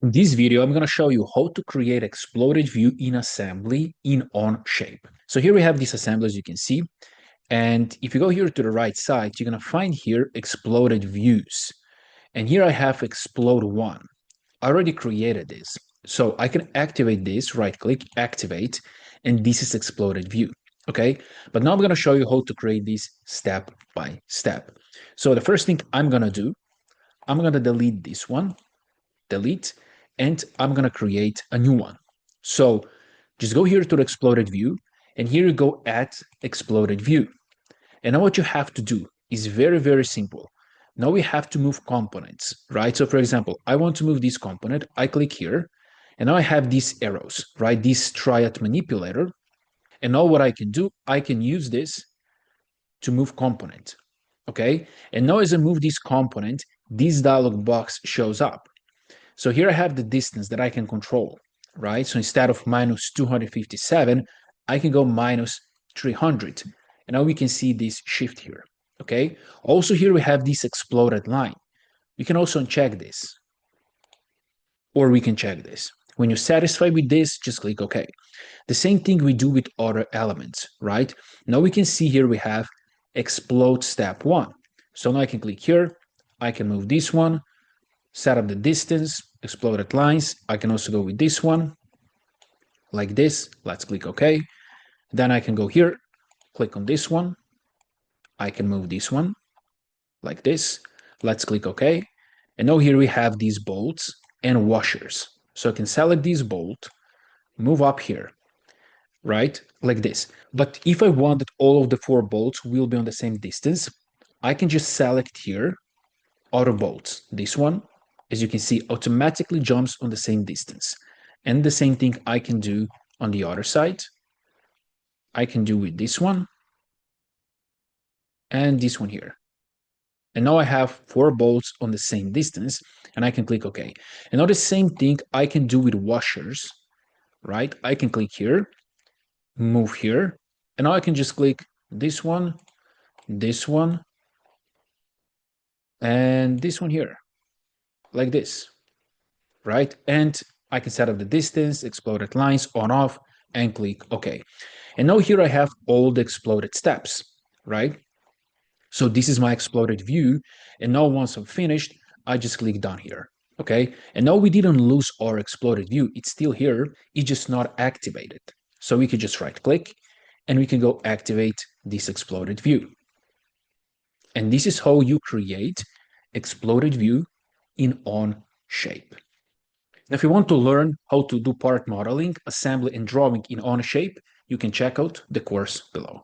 In this video, I'm going to show you how to create exploded view in assembly in Onshape. So here we have this assembly, as you can see. And if you go here to the right side, you're going to find here exploded views. And here I have explode one. I already created this. So I can activate this, right click, activate, and this is exploded view. Okay, but now I'm going to show you how to create this step by step. So the first thing I'm going to do, I'm going to delete this one, delete, and I'm going to create a new one. So just go here to the exploded view, and here you go at exploded view. And now what you have to do is very, very simple. Now we have to move components, right? So for example, I want to move this component. I click here, and now I have these arrows, right? This triad manipulator. And now what I can do, I can use this to move component, okay? And now as I move this component, this dialog box shows up. So here I have the distance that I can control, right? So instead of minus 257, I can go minus 300. And now we can see this shift here, okay? Also here we have this exploded line. We can also uncheck this, or we can check this. When you're satisfied with this, just click OK. The same thing we do with other elements, right? Now we can see here we have explode step one. So now I can click here, I can move this one, set up the distance, exploded lines. I can also go with this one, like this. Let's click OK. Then I can go here, click on this one. I can move this one, like this. Let's click OK. And now here we have these bolts and washers. So I can select this bolt, move up here, right? Like this. But if I want that all of the four bolts will be on the same distance, I can just select here auto bolts. This one, as you can see, automatically jumps on the same distance. And the same thing I can do on the other side. I can do with this one and this one here. And now I have four bolts on the same distance, and I can click OK. And now the same thing I can do with washers, right? I can click here, move here, and now I can just click this one, and this one here, like this, right? And I can set up the distance, exploded lines, on, off, and click OK. And now here I have all the exploded steps, right? So this is my exploded view. And now once I'm finished, I just click down here, okay? And now we didn't lose our exploded view. It's still here, it's just not activated. So we could just right click and we can go activate this exploded view. And this is how you create exploded view in Onshape. Now, if you want to learn how to do part modeling, assembly, and drawing in Onshape, you can check out the course below.